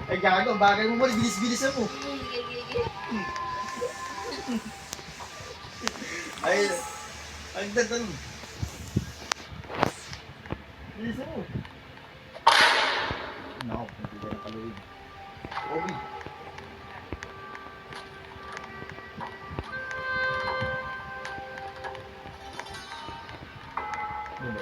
Ay, gago, bagay mo mo, bilis-bilis mo. Ay, ang dadan. Bilis mo. No, hindi ka na kaluin. Obi. Ano?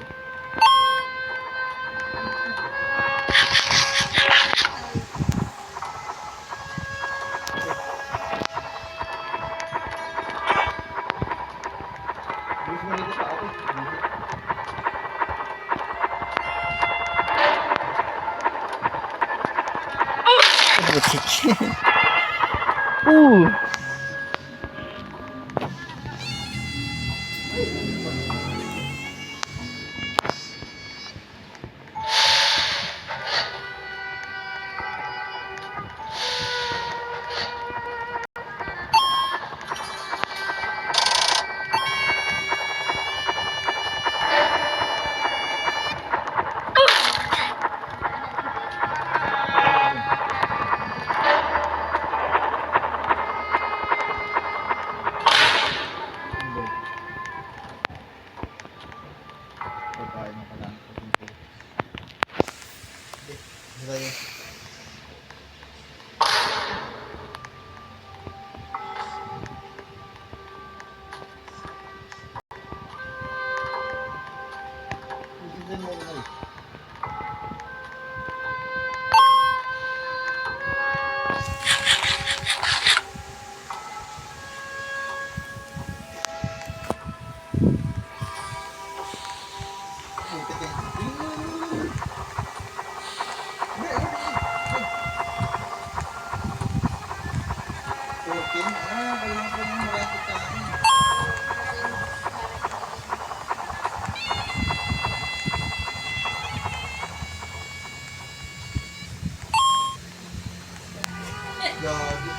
Gago.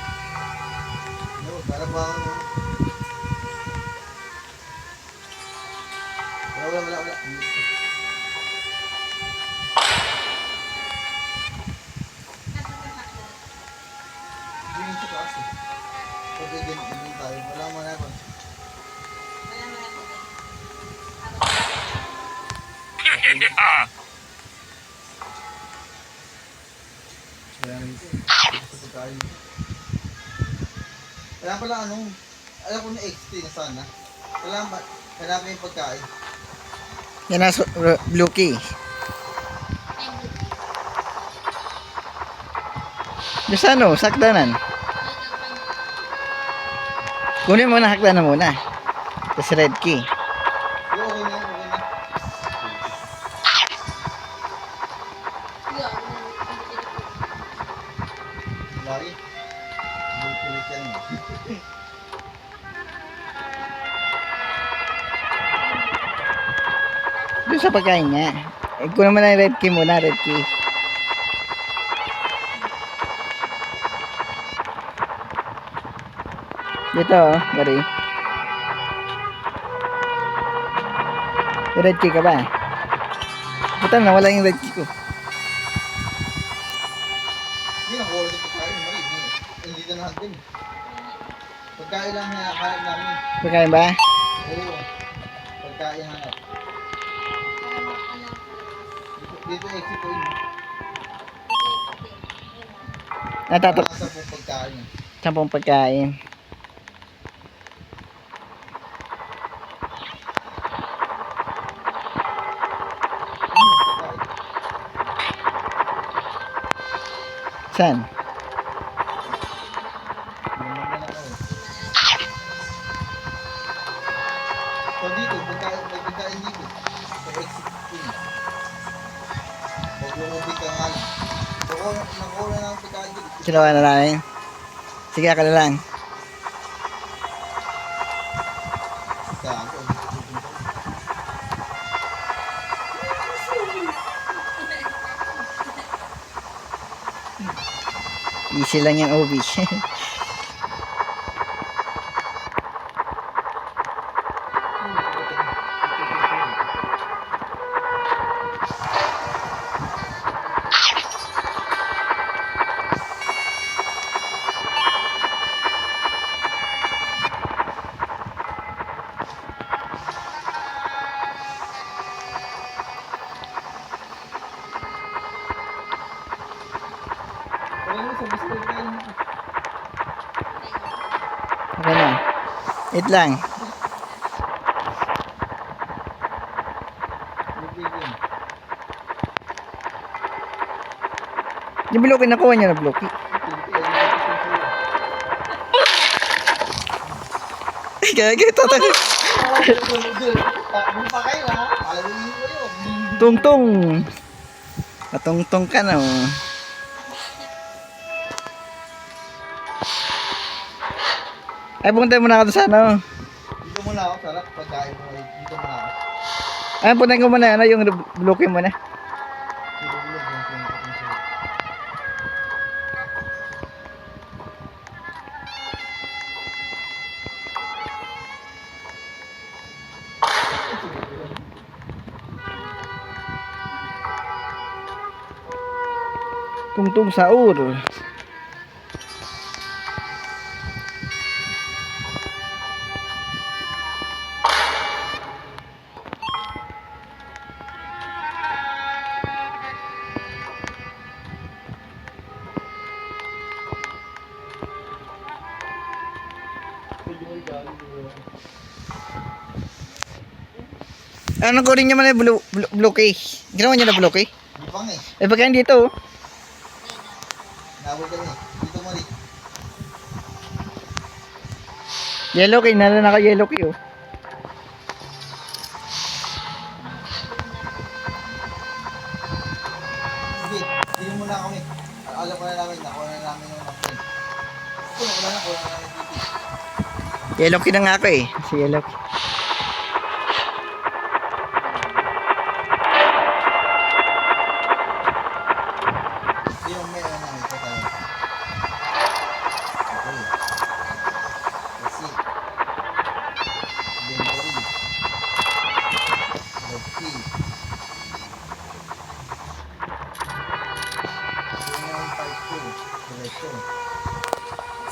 No, para bang... Wala. Hindi sa klase. Pag ganyan tayo, wala mo na ako. Kaya pala alam ko na XT na sana. Salamat. Hanapin yung pagkain. Yan na, blue key. Doon sa sakdanan. Kunin mo na, hakdanan muna. Tapos red key. Okay na. Lagi. Bukulit yan. Doon sa pagkain niya. Kunin mo na yung red key muna, red key. Dito bari. Red key ka ba? Buta na, wala yung red key ko. Hindi na kuha ng pagkain. Hindi na lahat din. Pagkain lang hanap namin. Pagkain ba? Oo. Pagkain hanap. Dito exit ko yun. Natatok. Parang sa pong pagkain. 10 pagkain. Saan? So dito, pagkain, may pagkain dito. Sa exit ko yun. Mag-uubi ka nga lang. So nakuha na ng pagkain dito. Kinuha na namin. Sige, ako na lang. Gago. Easy lang yung OB. Wala mo sa gusto kain mo. Okay na. Wait lang. Bibigyan. Yung blocky, nakuha niya na blocky. Kaya ganito tayo. Takbo pa kayo ha. Alamin ko yun. Tungtong. Natungtong ka na. Oh. Ay, pumunta muna ako doon sa ano. Dito muna ako. Sarap pagkain mo. Dito muna ako. Ay, punta ko muna ano, yung blocky mo na. Dito muna yung pinag-pinag. Tungtong saur. Ano ko rin niya man yung blocky? Ginawa niya na blocky? Hindi pang eh. Eh, pagkain dito. Oh. Nawag kami. Dito mo rin. Yellow key, nala naka yellow key oh. Sige. Dito muna kami. Alam ko na namin. Nakuha na namin yung napkin. Wala na. Kuha na namin dito. Yellow key na nga ako eh. Si yellow key. Yung may ano namin. Ito tayo. Okay. Kasi. Bengali. Loki. Yung 5-2. Diretso.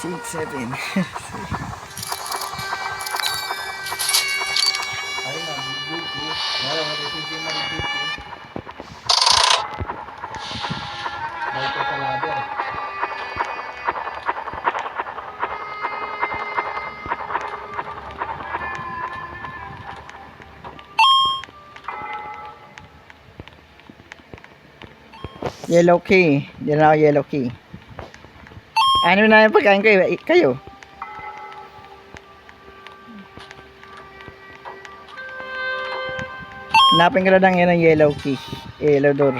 6, 7. Ayun na. Buti. Wala mo rin. Hindi mo rin buti. Balik ka sa ladder. Yellow key. Diyan ako yellow key. Ano na yung pagkain ko eh? Kayo? Hanapin ko lang yan ang yellow key. Yellow door.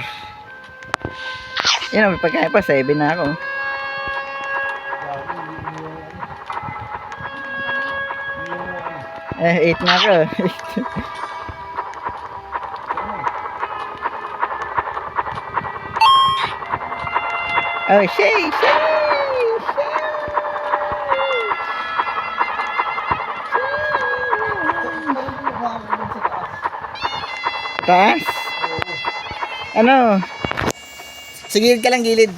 Yan, may pagkain pa. 7 na ako. Eh, 8 na ako. Oh, Shay! Taas? Ano? Sige, ka lang gilid.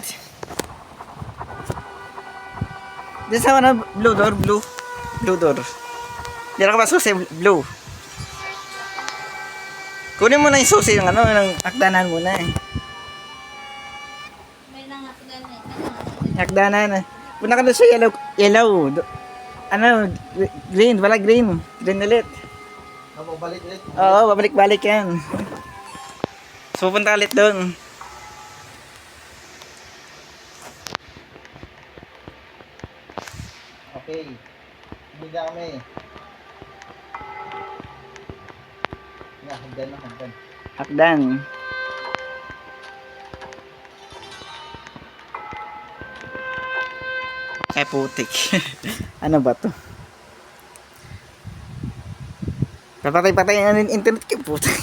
Diyan sa ano, blue door, blue. Blue door. Diyan ka ba susi, blue? Kunin mo na yung susi ng ano, ng akdanan mo na eh. Hagdanan. Punta ka doon sa yellow. Yellow. Ano, green. Wala green. Green ulit. Mababalik ulit. Oo, babalik-balik yan. So, pupunta ulit doon. Okay. Hindi na kami. Nga, hagdan na, hagdan. Hakdan. Ay, putik. Ano ba to? Papatay-patay ang internet ko, putik.